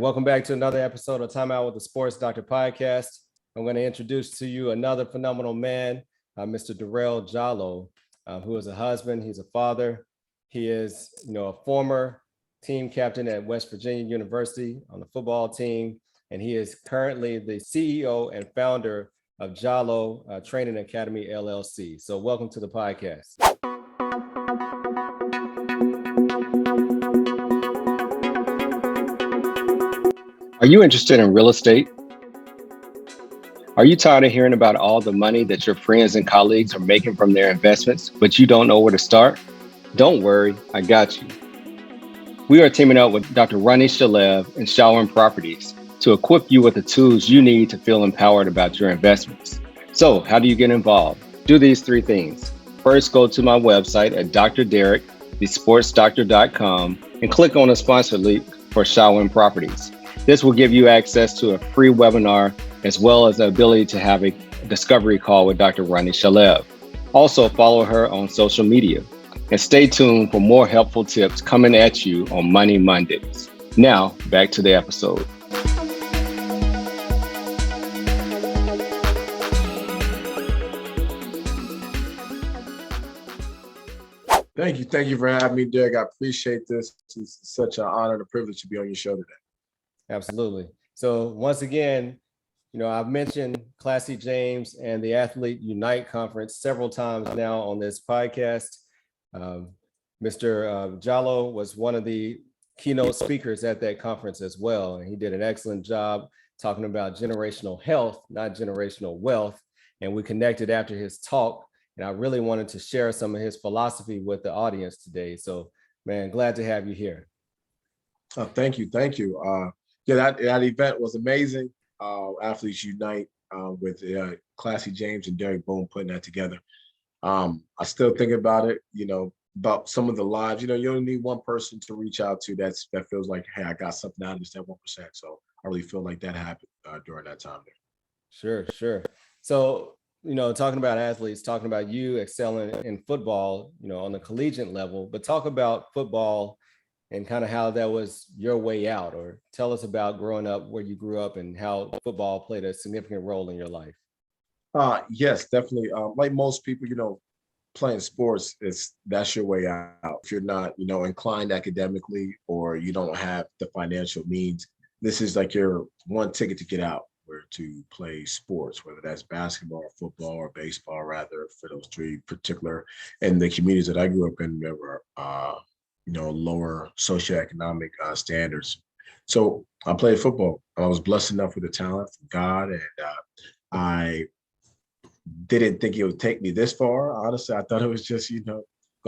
welcome back to another episode of Time Out with the SportsDr podcast. I'm going to introduce to you another phenomenal man, Mr. Dorrell Jalloh, who is a husband. He's a father. He is, a former team captain at West Virginia University on the football team, and he is currently the CEO and founder of Jalloh Training Academy, LLC. So welcome to the podcast. Are you interested in real estate? Are you tired of hearing about all the money that your friends and colleagues are making from their investments, but you don't know where to start? Don't worry, I got you. We are teaming up with Dr. Ronnie, Shalev, and Shalwin Properties to equip you with the tools you need to feel empowered about your investments. So how do you get involved? Do these three things. First, go to my website at Dr.Derrick, thesportsdr.com, and click on the sponsor link for Shalwin Properties. This will give you access to a free webinar, as well as the ability to have a discovery call with Dr. Ronnie Shalev. Also follow her on social media and stay tuned for more helpful tips coming at you on Money Mondays. Now, back to the episode. Thank you for having me, Derek. I appreciate this. It's such an honor and a privilege to be on your show today. Absolutely. So once again, I've mentioned Classy James and the Athlete Unite Conference several times now on this podcast. Mr. Jalloh was one of the keynote speakers at that conference as well. And he did an excellent job talking about generational health, not generational wealth. And we connected after his talk. And I really wanted to share some of his philosophy with the audience today. So, man, glad to have you here. Thank you. That event was amazing. Athletes Unite with Classy James and Derek Boone putting that together. I still think about it, about some of the lives. You only need one person to reach out to that feels like, hey, I got something out of this, that 1%. So I really feel like that happened during that time there. Sure. So, talking about athletes, talking about you excelling in football, on the collegiate level, but talk about football and kind of how that was your way out, or tell us about growing up, where you grew up and how football played a significant role in your life. Yes, definitely. Like most people, playing sports, that's your way out. If you're not, inclined academically, or you don't have the financial means, this is like your one ticket to get out, where to play sports, whether that's basketball or football or baseball, rather, for those three particular. And the communities that I grew up in, there were, lower socioeconomic standards. So I played football. I was blessed enough with the talent from God, and I didn't think it would take me this far. Honestly, I thought it was just, going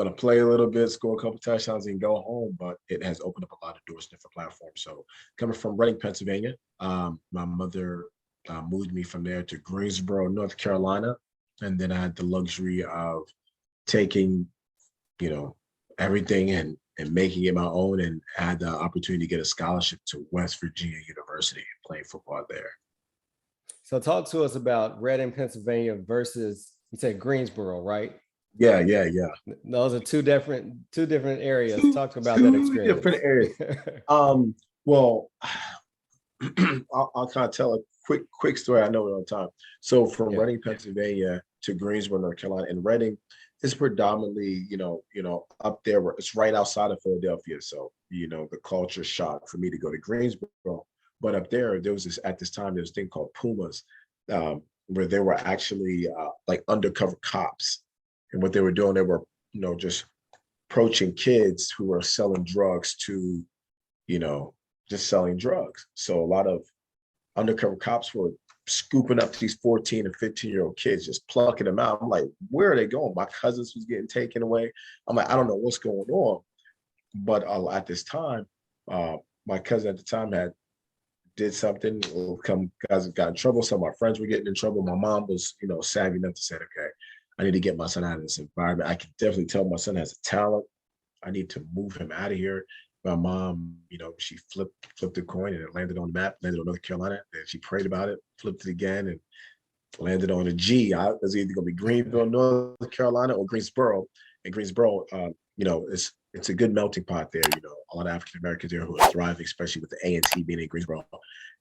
to play a little bit, score a couple touchdowns, and go home. But it has opened up a lot of doors, different platforms. So coming from Reading, Pennsylvania, my mother moved me from there to Greensboro, North Carolina, and then I had the luxury of taking, everything and making it my own, and had the opportunity to get a scholarship to West Virginia University and playing football there. So talk to us about Reading, Pennsylvania versus, you said Greensboro, right? Yeah. Those are two different areas. Talk about that experience. Different areas. Well, I'll kind of tell a quick story. I know it on time. So from Reading, Pennsylvania to Greensboro, North Carolina, and Reading is predominantly, up there where it's right outside of Philadelphia. So, the culture shock for me to go to Greensboro. But up there was at this time, there was a thing called Pumas, where they were actually like undercover cops. And what they were doing, they were, just approaching kids who were selling drugs to, just selling drugs. So a lot of undercover cops were scooping up these 14 and 15-year-old kids, just plucking them out. I'm like, where are they going? My cousins was getting taken away. I'm like, I don't know what's going on. But at this time, my cousin at the time did something, guys got in trouble. Some of my friends were getting in trouble. My mom was, savvy enough to say, okay, I need to get my son out of this environment. I can definitely tell my son has a talent. I need to move him out of here. My mom, she flipped the coin, and it landed on the map, landed on North Carolina. And she prayed about it, flipped it again, and landed on a G. It was either going to be Greenville, North Carolina, or Greensboro. And Greensboro, it's a good melting pot there. A lot of African Americans there who are thriving, especially with the A&T being in Greensboro.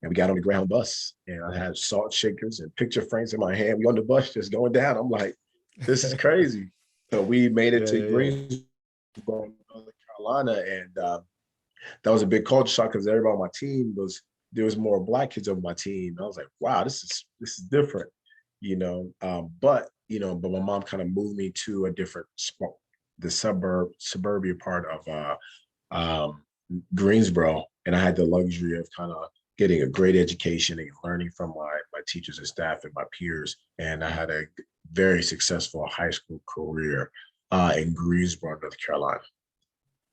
And we got on the Greyhound bus, and I had salt shakers and picture frames in my hand. We on the bus just going down. I'm like, this is crazy. So we made it to Greensboro, North Carolina, and that was a big culture shock because everybody on my team there was more Black kids on my team. I was like, wow, this is different, but my mom kind of moved me to a different spot, the suburbia part of Greensboro, and I had the luxury of kind of getting a great education and learning from my teachers and staff and my peers. And I had a very successful high school career in Greensboro, North Carolina.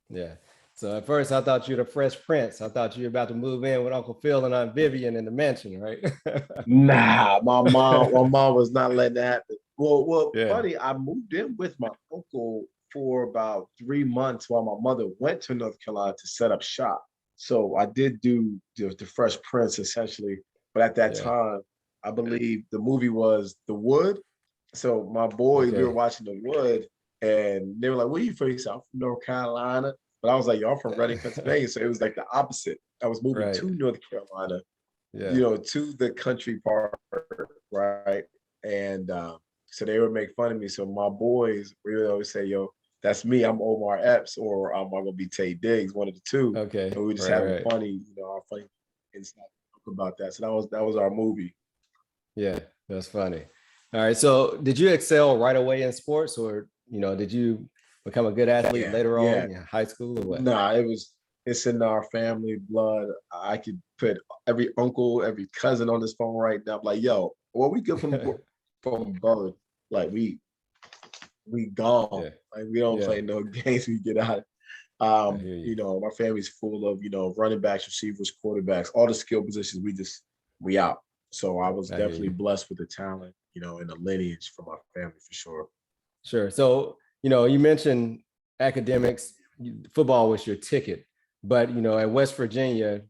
Yeah. So at first I thought you were the Fresh Prince. I thought you were about to move in with Uncle Phil and Aunt Vivian in the mansion, right? Nah, my mom was not letting that happen. Well, funny, I moved in with my uncle for about 3 months while my mother went to North Carolina to set up shop. So I did do the Fresh Prince essentially, but at that time, I believe the movie was The Wood. So my boys, we were watching The Wood, and they were like, "Where you from?" He said, "I'm from North Carolina." But I was like, "Y'all from Reading, Pennsylvania." So it was like the opposite. I was moving to North Carolina, to the country part, right? And so they would make fun of me. So my boys, we would always say, "Yo, that's me. I'm Omar Epps, or I'm gonna be Tay Diggs, one of the two." Okay. And we just having funny, our funny inside joke about that. So that was our movie. Yeah, that's funny. All right. So did you excel right away in sports, or did you become a good athlete later on in high school, or what? Nah, it's in our family blood. I could put every uncle, every cousin on this phone right now. I'm like, yo, what we get from birth? Like we gone. Like we don't play no games. We get out. My family's full of running backs, receivers, quarterbacks, all the skill positions. We out. So I was definitely blessed with the talent, and the lineage from my family for sure. Sure. So you mentioned academics. Football was your ticket, but at West Virginia,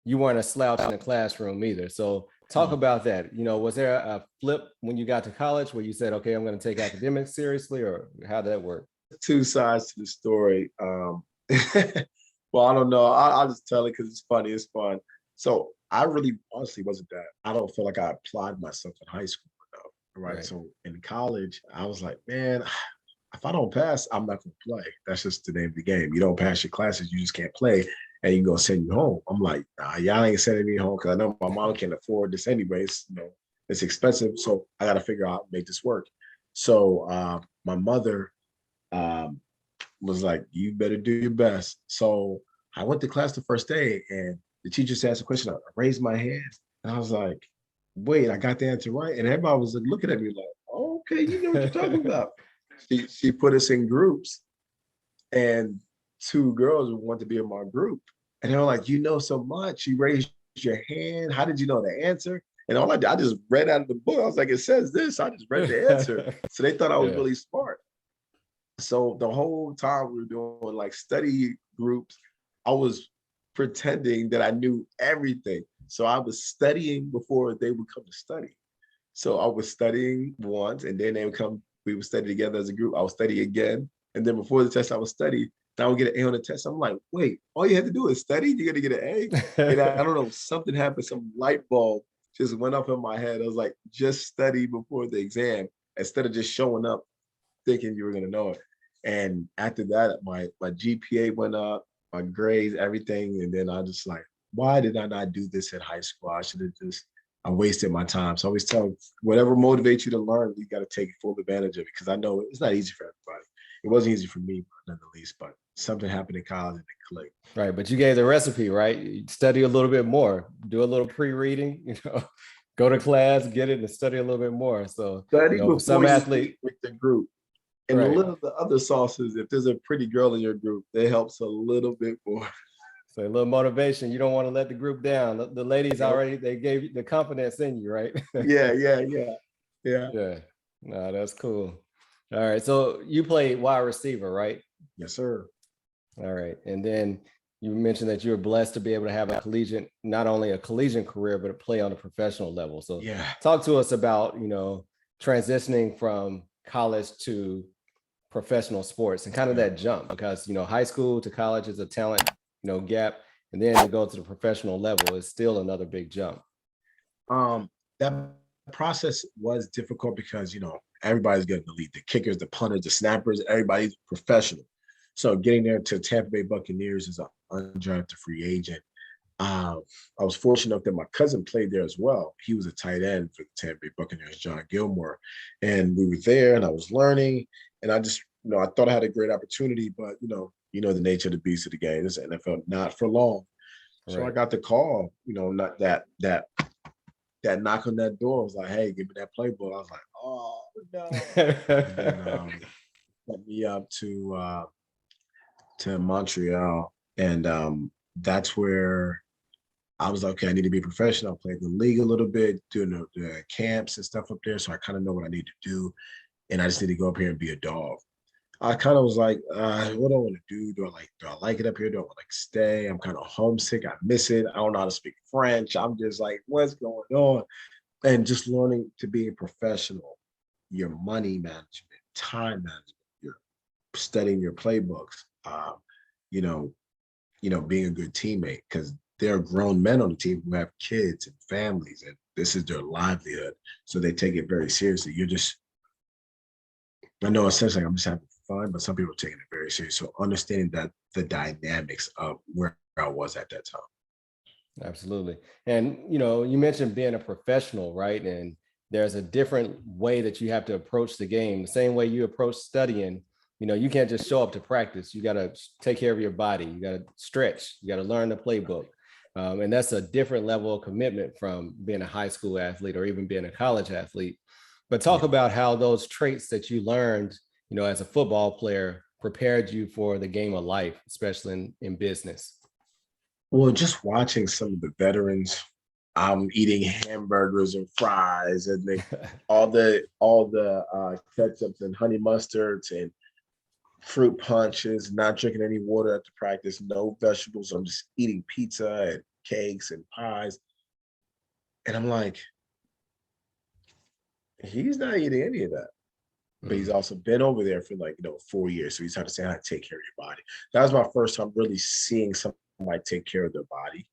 you weren't a slouch in the classroom either. So talk about that. Was there a flip when you got to college where you said, "Okay, I'm going to take academics seriously," or how did that work? Two sides to the story. Well, I don't know. I'll just tell it because it's funny. It's fun. So I really honestly wasn't that. I don't feel like I applied myself in high school enough. Right. So in college, I was like, man, if I don't pass, I'm not going to play. That's just the name of the game. You don't pass your classes, you just can't play, and you're going to send you home. I'm like, nah, y'all ain't sending me home because I know my mom can't afford this anyways. It's expensive. So I got to figure out how to make this work. So my mother was like, you better do your best. So I went to class the first day, and the teacher asked a question. I raised my hand, and I was like, wait, I got the answer right. And everybody was looking at me like, oh, okay, you know what you're talking about. She put us in groups, and 2 girls wanted to be in my group. And they were like, you know so much. You raised your hand. How did you know the answer? And all I did, I just read out of the book. I was like, it says this. I just read the answer. So they thought I was really smart. So the whole time we were doing like study groups, I was pretending that I knew everything. So I was studying before they would come to study. So I was studying once, and then they would come, we would study together as a group. I would study again. And then before the test, I would study. And I would get an A on the test. I'm like, wait, all you had to do is study? You're going to get an A? And I don't know, something happened, some light bulb just went up in my head. I was like, just study before the exam instead of just showing up thinking you were going to know it. And after that, my GPA went up, my grades, everything. And then I just like, why did I not do this in high school? I wasted my time. So I always tell them, whatever motivates you to learn, you got to take full advantage of it, because I know it's not easy for everybody. It wasn't easy for me, none the least, but something happened in college and it clicked. Right, but you gave the recipe, right? You study a little bit more, do a little pre-reading, go to class, get it, and study a little bit more. So study before some athlete with the group. And a little of the other sauces, if there's a pretty girl in your group, that helps a little bit more. So a little motivation. You don't want to let the group down. The ladies already, they gave you the confidence in you, right? Yeah. No, that's cool. All right. So you played wide receiver, right? Yes, sir. All right. And then you mentioned that you were blessed to be able to have not only a collegiate career, but a play on a professional level. So talk to us about, transitioning from college to professional sports and kind of that jump, because, high school to college is a talent, gap. And then to go to the professional level is still another big jump. That process was difficult because, everybody's getting the lead, the kickers, the punters, the snappers, everybody's professional. So getting there to Tampa Bay Buccaneers as an undrafted free agent, I was fortunate enough that my cousin played there as well. He was a tight end for the Tampa Bay Buccaneers, John Gilmore. And we were there and I was learning. And I just, I thought I had a great opportunity, but, the nature of the beast of the game. This is NFL, not for long. So I got the call, not that knock on that door. I was like, hey, give me that playbook. I was like, oh, no. And then, set me up to Montreal. And that's where I was like, okay, I need to be professional. I played the league a little bit, doing the camps and stuff up there. So I kind of know what I need to do. And I just need to go up here and be a dog. I kind of was like, what do I want to do? Do I like it up here? Do I want to stay? I'm kind of homesick. I miss it. I don't know how to speak French. I'm just like, what's going on? And just learning to be a professional, your money management, time management, you're studying your playbooks, being a good teammate, because there are grown men on the team who have kids and families, and this is their livelihood. So they take it very seriously. I know essentially I'm just having fun, but some people are taking it very serious. So understanding that the dynamics of where I was at that time. Absolutely. And, you mentioned being a professional, right? And there's a different way that you have to approach the game. The same way you approach studying, you can't just show up to practice. You got to take care of your body. You got to stretch. You got to learn the playbook. And that's a different level of commitment from being a high school athlete or even being a college athlete. But talk about how those traits that you learned, as a football player prepared you for the game of life, especially in business. Well, just watching some of the veterans, I'm eating hamburgers and fries and all the ketchups and honey mustards and fruit punches, not drinking any water at the practice, no vegetables. I'm just eating pizza and cakes and pies. And I'm like, he's not eating any of that. But he's also been over there for 4 years. So he's trying to say how to take care of your body. That was my first time really seeing somebody take care of their body.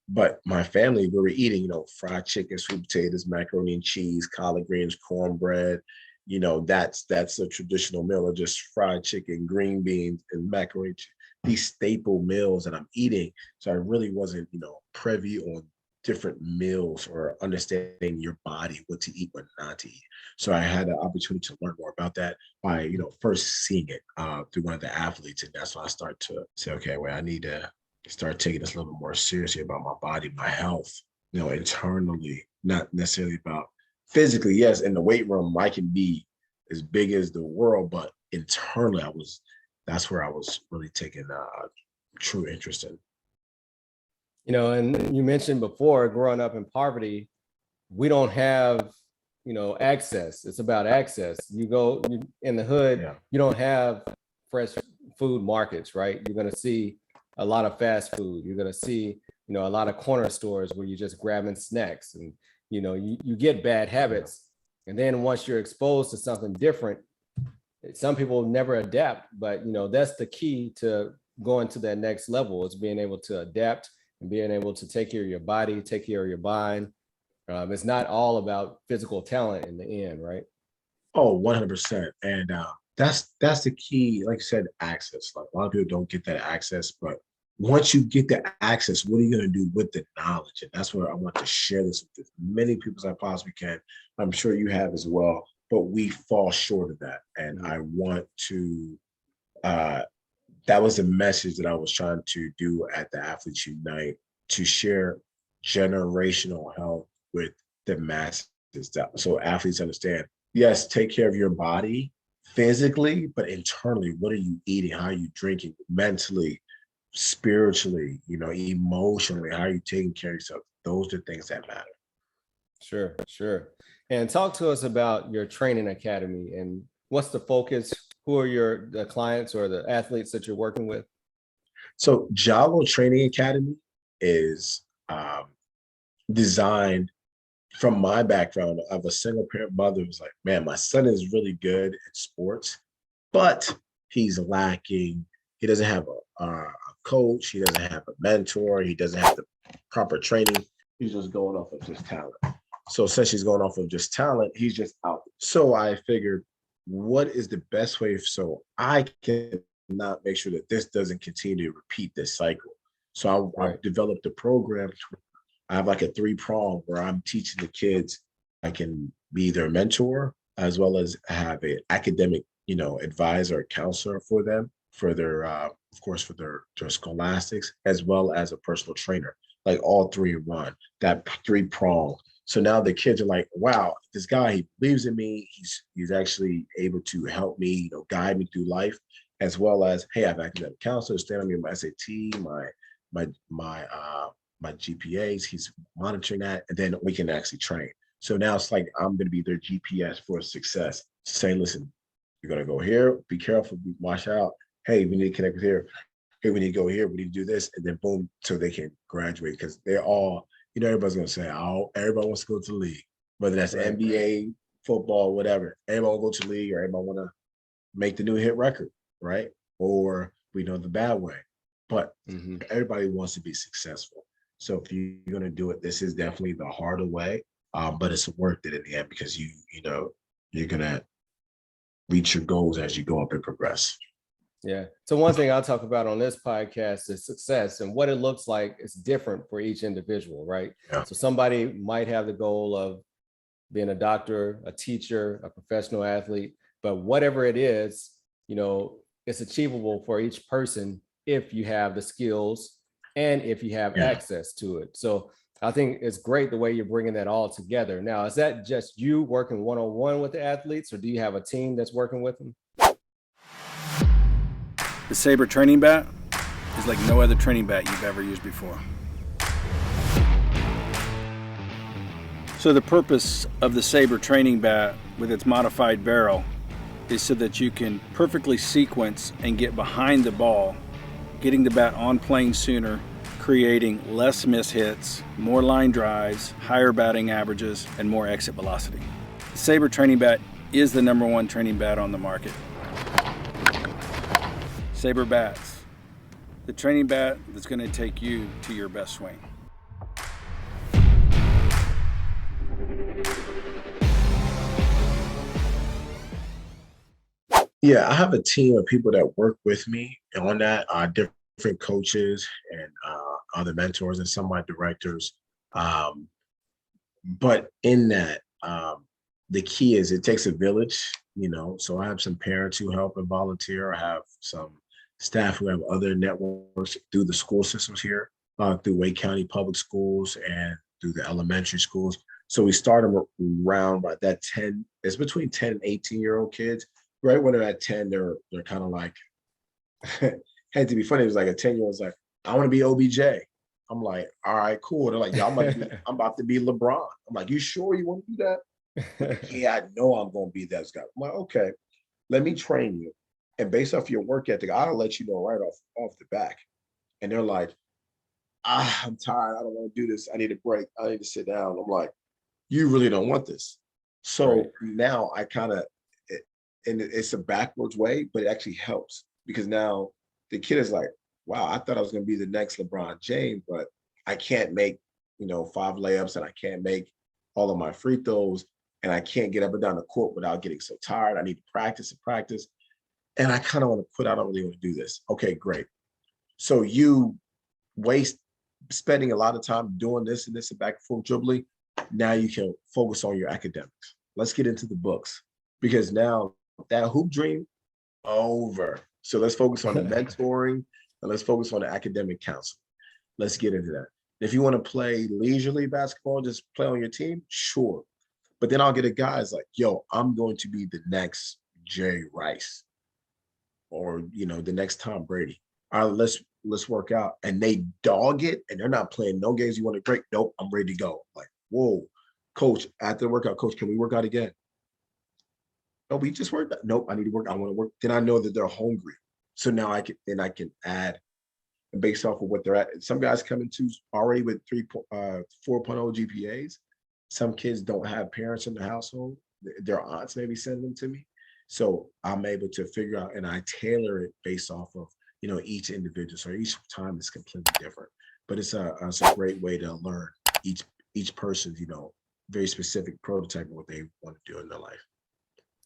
But my family, we were eating, fried chicken, sweet potatoes, macaroni and cheese, collard greens, cornbread. That's a traditional meal, of just fried chicken, green beans, and macaroni. These staple meals that I'm eating. So I really wasn't, privy on different meals or understanding your body, what to eat, what not to eat. So I had the opportunity to learn more about that by, first seeing it through one of the athletes. And that's when I started to say, okay, well, I need to start taking this a little bit more seriously about my body, my health, internally, not necessarily about physically. Yes, in the weight room, I can be as big as the world, but internally, that's where I was really taking true interest in. And you mentioned before, growing up in poverty, we don't have, access. It's about access. You in the hood, you don't have fresh food markets, right? You're going to see a lot of fast food. You're going to see, a lot of corner stores where you're just grabbing snacks, and, you get bad habits. And then once you're exposed to something different, some people never adapt, but, that's the key to going to that next level, is being able to adapt and being able to take care of your body, take care of your mind. It's not all about physical talent in the end, right? Oh, 100%. And that's the key. Like I said, access. Like a lot of people don't get that access, but once you get the access, what are you going to do with the knowledge? And that's where I want to share this with as many people as I possibly can. I'm sure you have as well, but we fall short of that. And I want to, that was the message that I was trying to do at the Athletes Unite, to share generational health with the masses. So athletes understand, yes, take care of your body physically, but internally, what are you eating? How are you drinking? Mentally, spiritually, emotionally, how are you taking care of yourself? Those are things that matter. Sure. And talk to us about your training academy and what's the focus? Who are the clients or the athletes that you're working with? So Jalloh Training Academy is designed from my background of a single parent mother who's like, man, my son is really good at sports, but he's lacking. He doesn't have a coach. He doesn't have a mentor. He doesn't have the proper training. He's just going off of his talent. So since he's going off of just talent, he's just out. So I figured, what is the best way so I can not make sure that this doesn't continue to repeat this cycle? So I developed a program. I have like a 3-prong where I'm teaching the kids. I can be their mentor as well as have an academic, advisor or counselor for them, for their, of course, for their scholastics, as well as a personal trainer, like all 3 in 1, that 3-prong. So now the kids are like, wow, this guy, he believes in me. He's actually able to help me, guide me through life, as well as, hey, I have academic counselors, stand on me, my SAT, my GPAs. He's monitoring that, and then we can actually train. So now it's like I'm going to be their GPS for success. Saying, listen, you're going to go here. Be careful. Watch out. Hey, we need to connect with here. Hey, we need to go here. We need to do this, and then boom, so they can graduate, because they're all. Everybody's going to say, oh, everybody wants to go to the league, whether that's NBA, football, whatever. Everybody will go to the league, or everybody want to make the new hit record, right? Or we know the bad way. But everybody wants to be successful. So if you're going to do it, this is definitely the harder way, but it's worth it in the end, because you're going to reach your goals as you go up and progress. Yeah. So one thing I'll talk about on this podcast is success, and what it looks like is different for each individual, right? Yeah. So somebody might have the goal of being a doctor, a teacher, a professional athlete, but whatever it is, it's achievable for each person if you have the skills and if you have access to it. So I think it's great the way you're bringing that all together. Now, is that just you working one-on-one with the athletes, or do you have a team that's working with them? The Sabre training bat is like no other training bat you've ever used before. So the purpose of the Sabre training bat with its modified barrel is so that you can perfectly sequence and get behind the ball, getting the bat on plane sooner, creating less miss hits, more line drives, higher batting averages, and more exit velocity. The Sabre training bat is the #1 training bat on the market. Sabre Bats, the training bat that's going to take you to your best swing. Yeah, I have a team of people that work with me on that, different coaches and other mentors and some of my directors. But in that, the key is it takes a village, so I have some parents who help and volunteer. I have some staff who have other networks through the school systems here, through Wake County Public Schools and through the elementary schools. So we start them around about that 10, it's between 10 and 18-year-old kids. Right when they're at 10, they're kind of like, had to be funny. It was like a 10-year-old's like, I want to be OBJ. I'm like, all right, cool. They're like, yeah, I'm about to be LeBron. I'm like, you sure you want to do that? Yeah, I know I'm going to be that guy. I'm like, okay, let me train you. And based off your work ethic, I'll let you know right off the back. And they're like, I'm tired. I don't want to do this. I need a break. I need to sit down. I'm like, you really don't want this. So now I kind of, and it's a backwards way, but it actually helps, because now the kid is like, wow, I thought I was going to be the next LeBron James, but I can't make, 5 layups, and I can't make all of my free throws, and I can't get up and down the court without getting so tired. I need to practice and practice. And I kind of want to quit. I don't really want to do this. Okay, great. So you spending a lot of time doing this and back and forth dribbling. Now you can focus on your academics. Let's get into the books, because now that hoop dream over. So let's focus on the mentoring, and let's focus on the academic counseling. Let's get into that. If you want to play leisurely basketball, just play on your team, sure. But then I'll get a guy that's like, yo, I'm going to be the next Jay Rice, or the next Tom Brady. All right, let's work out. And they dog it, and they're not playing no games you want to break. Nope, I'm ready to go. Like, whoa, coach, after the workout, coach, can we work out again? No, we just worked out. Nope, I need to work. I want to work. Then I know that they're hungry. So now I can add, and based off of what they're at. Some guys come into already with 4.0 GPAs. Some kids don't have parents in the household. Their aunts maybe send them to me. So I'm able to figure out, and I tailor it based off of, each individual. So each time is completely different, but it's a great way to learn each person's, very specific prototype of what they want to do in their life.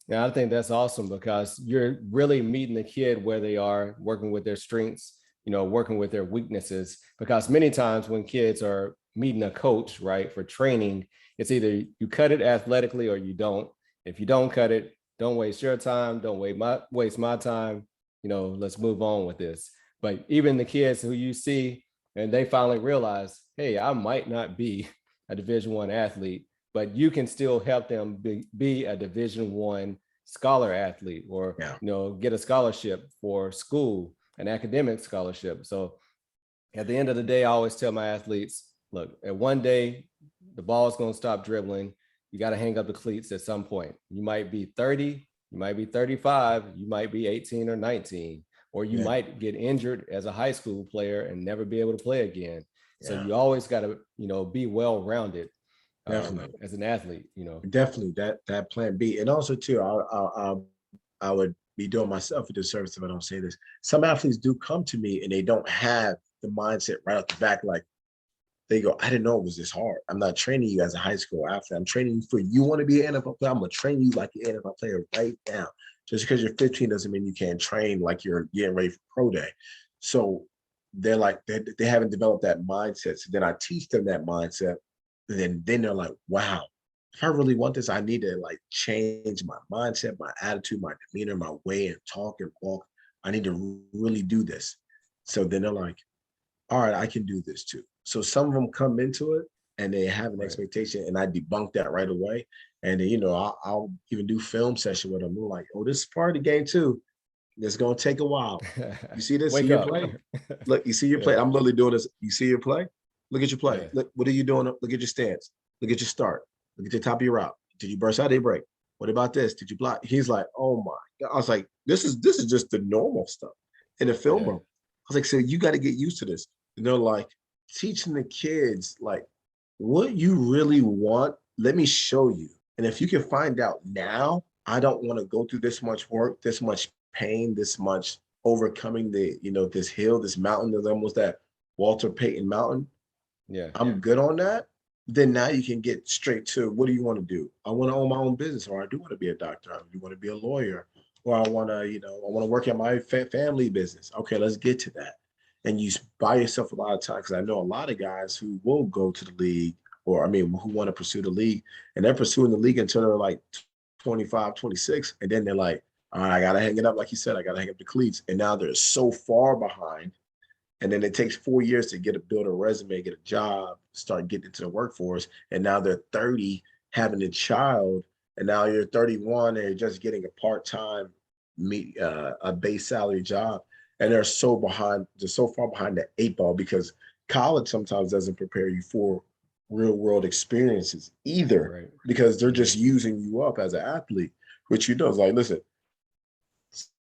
Yeah, I think that's awesome because you're really meeting the kid where they are, working with their strengths, working with their weaknesses. Because many times when kids are meeting a coach, right, for training, it's either you cut it athletically or you don't. If you don't cut it, don't waste your time, don't waste my time, let's move on with this. But even the kids who you see and they finally realize, hey, I might not be a Division I athlete, but you can still help them be a Division I scholar athlete, or get a scholarship for school, an academic scholarship. So at the end of the day, I always tell my athletes, look, at one day the ball is going to stop dribbling. You got to hang up the cleats at some point. You might be 30, you might be 35, you might be 18 or 19, or you might get injured as a high school player and never be able to play again. So you always got to be well-rounded. Definitely. As an athlete, definitely that plan B. And also too, I would be doing myself a disservice if I don't say this. Some athletes do come to me and they don't have the mindset right off the back. Like they go, I didn't know it was this hard. I'm not training you as a high school athlete. I'm training you for you want to be an NFL player. I'm gonna train you like an NFL player right now. Just because you're 15 doesn't mean you can't train like you're getting ready for pro day. So they're like, they haven't developed that mindset. So then I teach them that mindset. Then they're like, wow, if I really want this, I need to like change my mindset, my attitude, my demeanor, my way and talk and walk. I need to really do this. So then they're like, all right, I can do this too. So some of them come into it and they have an expectation, and I debunk that right away. And then, I'll even do film session with them. We're like, oh, this is part of the game too. It's going to take a while. You see this? See your play? Look, you see your play. I'm literally doing this. You see your play? Look at your play. Look, what are you doing? Look at your stance. Look at your start. Look at the top of your route. Did you burst out a break? What about this? Did you block? He's like, oh my God. I was like, this is just the normal stuff in the film room. I was like, so you got to get used to this. And they're like, teaching the kids, like, what you really want, let me show you. And if you can find out now, I don't want to go through this much work, this much pain, this much overcoming the, this hill, this mountain. There's almost that Walter Payton mountain. I'm good on that. Then now you can get straight to, what do you want to do? I want to own my own business, or I do want to be a doctor. I do want to be a lawyer, or I want to, I want to work at my family business. Okay, let's get to that. And you buy yourself a lot of time, because I know a lot of guys who will go to the league, or who want to pursue the league, and they're pursuing the league until they're like 25, 26. And then they're like, all right, I got to hang it up. Like you said, I got to hang up the cleats. And now they're so far behind. And then it takes 4 years to build a resume, get a job, start getting into the workforce. And now they're 30, having a child. And now you're 31 and you're just getting a part-time, a base salary job. And they're so far behind the 8 ball, because college sometimes doesn't prepare you for real world experiences either, because they're just using you up as an athlete, which is like, listen,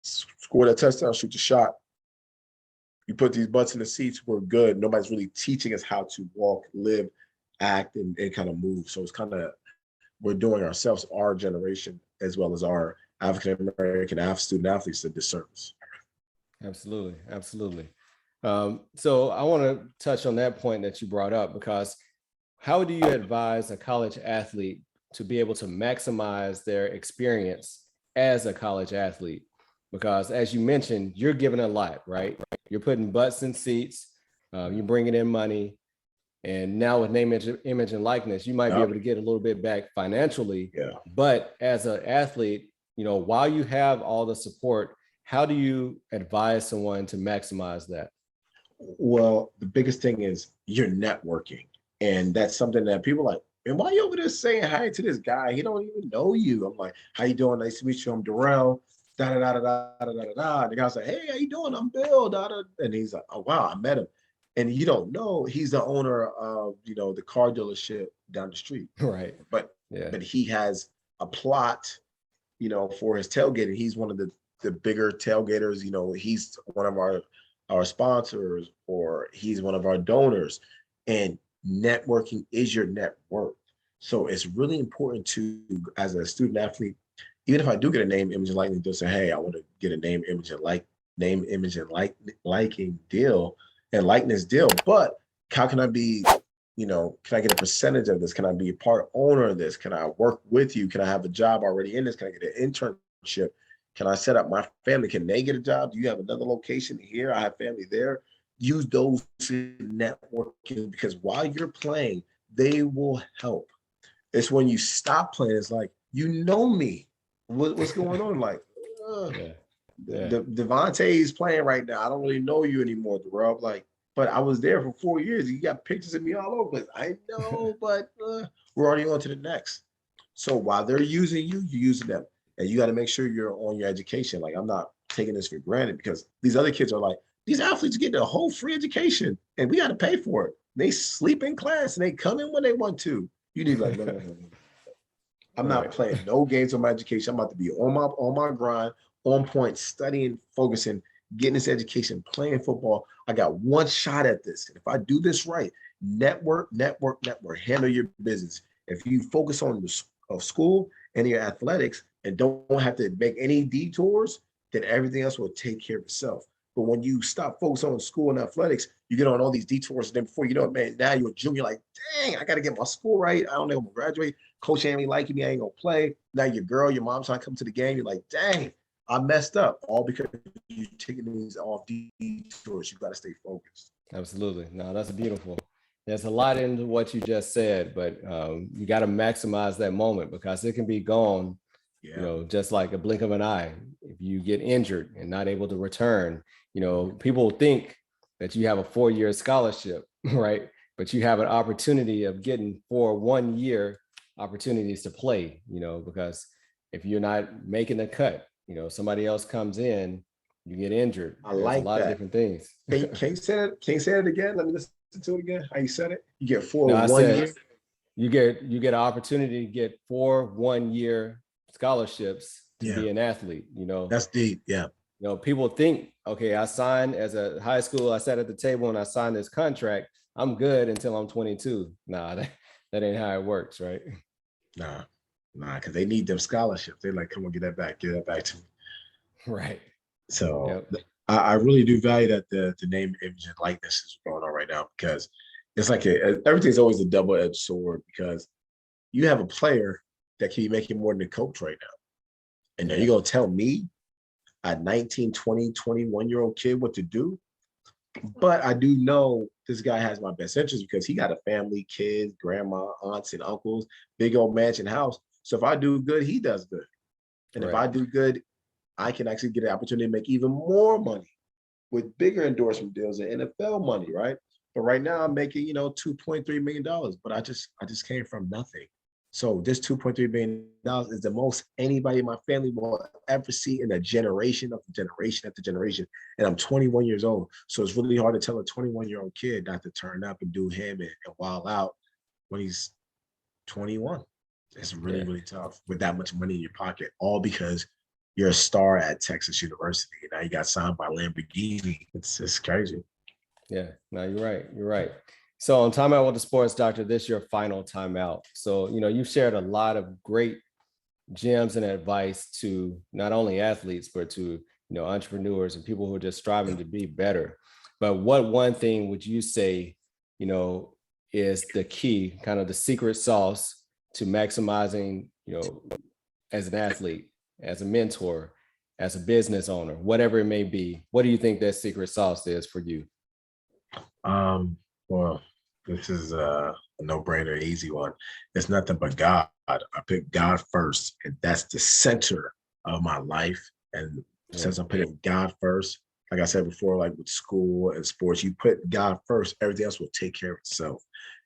score that touchdown, shoot the shot. You put these butts in the seats, we're good. Nobody's really teaching us how to walk, live, act, and kind of move. So it's kind of, we're doing ourselves, our generation, as well as our African-American student athletes, a disservice. Absolutely. Absolutely. So I want to touch on that point that you brought up, because how do you advise a college athlete to be able to maximize their experience as a college athlete? Because as you mentioned, you're giving a lot, right? You're putting butts in seats, you're bringing in money. And now with name, image, and likeness, you might be able to get a little bit back financially. But as an athlete, while you have all the support, how do you advise someone to maximize that? Well, the biggest thing is you're networking. And that's something that people are like, and why are you over there saying hi to this guy? He don't even know you. I'm like, how you doing? Nice to meet you. I'm Dorrell. Da da da da da da da da. The guy's like, hey, how you doing? I'm Bill. Da, da. And he's like, oh wow, I met him. And you don't know he's the owner of the car dealership down the street. Right. But he has a plot, for his tailgating. He's one of the bigger tailgaters. He's one of our sponsors, or he's one of our donors. And networking is your net worth. So it's really important to, as a student athlete, even if I do get a name, image, and likeness, they'll say, hey, I want to get a name, image, and liking deal and likeness deal. But how can I be, can I get a percentage of this? Can I be a part owner of this? Can I work with you? Can I have a job already in this? Can I get an internship? Can I set up my family? Can they get a job? Do you have another location here? I have family there. Use those networking, because while you're playing, they will help. It's when you stop playing, it's like, me. What's going on? Like, Devontae is playing right now. I don't really know you anymore, Dorrell. Like, but I was there for 4 years. You got pictures of me all over. I know, but we're already on to the next. So while they're using you, you're using them. And you got to make sure you're on your education. Like, I'm not taking this for granted, because these other kids are like, these athletes get a whole free education and we got to pay for it. They sleep in class and they come in when they want to. You need like, no. I'm not playing no games on my education. I'm about to be on my grind, on point, studying, focusing, getting this education, playing football. I got one shot at this. And if I do this right, network, handle your business. If you focus on the school and your athletics and don't have to make any detours, then everything else will take care of itself. But when you stop focusing on school and athletics, you get on all these detours. And then before you know it, man, now you're a junior, like, dang, I got to get my school right. I don't know if I'm going to graduate. Coach ain't liking me. I ain't going to play. Now your mom's trying to come to the game. You're like, dang, I messed up. All because you're taking these off detours. You got to stay focused. Absolutely. No, that's beautiful. There's a lot into what you just said, but you got to maximize that moment, because it can be gone, just like a blink of an eye. If you get injured and not able to return, people think that you have a 4-year scholarship, right? But you have an opportunity of getting 4 1-year opportunities to play, because if you're not making the cut, somebody else comes in, you get injured. I like a lot that. of different things. Can you say it? Can you say it again? Let me listen to it again. How you said it? You get 4 1 year. You get an opportunity to get 4 1-year scholarships to be an athlete. That's deep. Yeah. People think, okay, I signed as a high school, I sat at the table and I signed this contract, I'm good until I'm 22. Nah, that ain't how it works, right? Nah, because they need them scholarships. They're like, come on, get that back to me. Right. So I really do value that the name, image, and likeness is going on right now, because it's like everything's always a double-edged sword, because you have a player that can be making more than a coach right now. And now you're going to tell me, a 19, 20, 21-year-old kid, what to do? But I do know this guy has my best interest, because he got a family, kids, grandma, aunts, and uncles, big old mansion house. So if I do good, he does good. And if I do good, I can actually get an opportunity to make even more money with bigger endorsement deals and NFL money, right? But right now I'm making, $2.3 million, but I just came from nothing. So this $2.3 million is the most anybody in my family will ever see in a generation after generation after generation. And I'm 21 years old. So it's really hard to tell a 21-year-old kid not to turn up and do him and wild out when he's 21. It's really, really tough with that much money in your pocket, all because you're a star at Texas University. And now you got signed by Lamborghini. It's crazy. Yeah, no, you're right. You're right. So on Timeout with the Sports Doctor, this is your final timeout. So, you shared a lot of great gems and advice to not only athletes, but to, entrepreneurs and people who are just striving to be better. But what one thing would you say, is the key, kind of the secret sauce to maximizing, as an athlete, as a mentor, as a business owner, whatever it may be? What do you think that secret sauce is for you? Well, this is a no-brainer, easy one. It's nothing but God. I pick God first, and that's the center of my life. And since I'm putting God first, like I said before, like with school and sports, you put God first, everything else will take care of itself.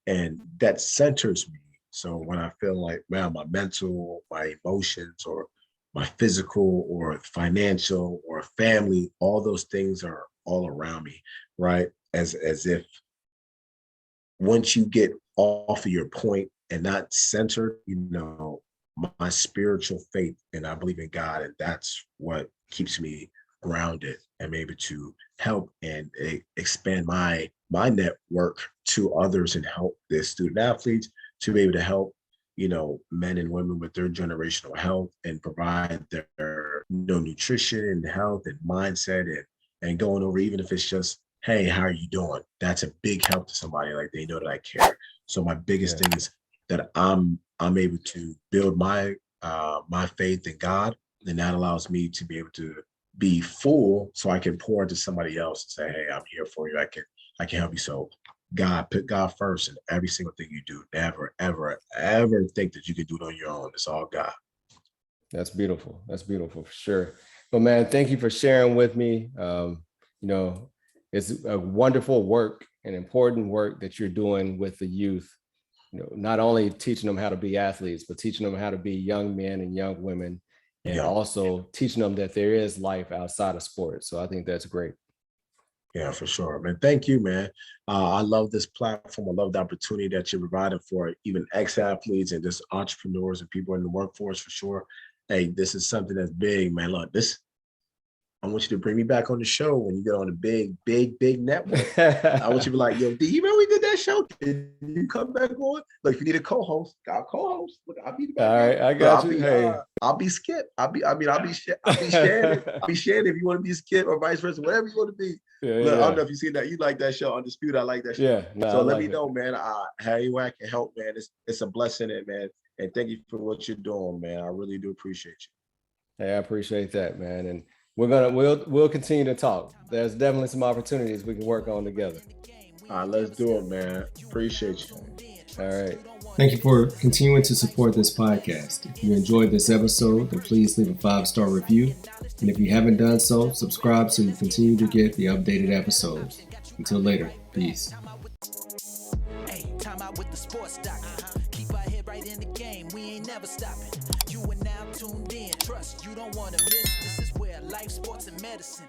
And that centers me. So when I feel like, man, my mental, my emotions, or my physical or financial or family, all those things are all around me, right? As if once you get off of your point and not centered, my spiritual faith, and I believe in God, and that's what keeps me grounded and able to help and expand my network to others and help the student athletes to be able to help men and women with their generational health and provide their, nutrition and health and mindset and going over, even if it's just, hey, how are you doing? That's a big help to somebody. Like, they know that I care. So my biggest thing is that I'm able to build my faith in God, and that allows me to be able to be full, so I can pour into somebody else and say, hey, I'm here for you. I can help you. So put God first in every single thing you do. Never, ever, ever think that you can do it on your own. It's all God. That's beautiful. That's beautiful for sure. But man, thank you for sharing with me. It's a wonderful work and important work that you're doing with the youth. Not only teaching them how to be athletes, but teaching them how to be young men and young women, and also teaching them that there is life outside of sports. So I think that's great. Yeah, for sure, man. Thank you, man. I love this platform. I love the opportunity that you're providing for even ex-athletes and just entrepreneurs and people in the workforce, for sure. Hey, this is something that's big, man. Look, I want you to bring me back on the show when you get on the big network. I want you to be like, yo, D, you remember we did that show? Did you come back on? Look, if you need a co-host, I'll co-host. Look, I'll be back. All right, I got you. I'll be Skip. I'll be Shannon. I'll be Shannon if you want to be Skip, or vice versa, whatever you want to be. Look, I don't know if you see that. You like that show, Undisputed. I like that show. Yeah. So let me know, man. How you I can help, man. It's a blessing, man. And thank you for what you're doing, man. I really do appreciate you. Hey, I appreciate that, man. And we'll continue to talk. There's definitely some opportunities we can work on together. All right, let's do it, man. Appreciate you. All right. Thank you for continuing to support this podcast. If you enjoyed this episode, then please leave a 5-star review. And if you haven't done so, subscribe so you continue to get the updated episodes. Until later, peace. Hey, TimeOut with the SportsDr. Keep our head right in the game. We ain't never stopping. You are now tuned in. Trust you don't want to miss. This is where life, sports, and medicine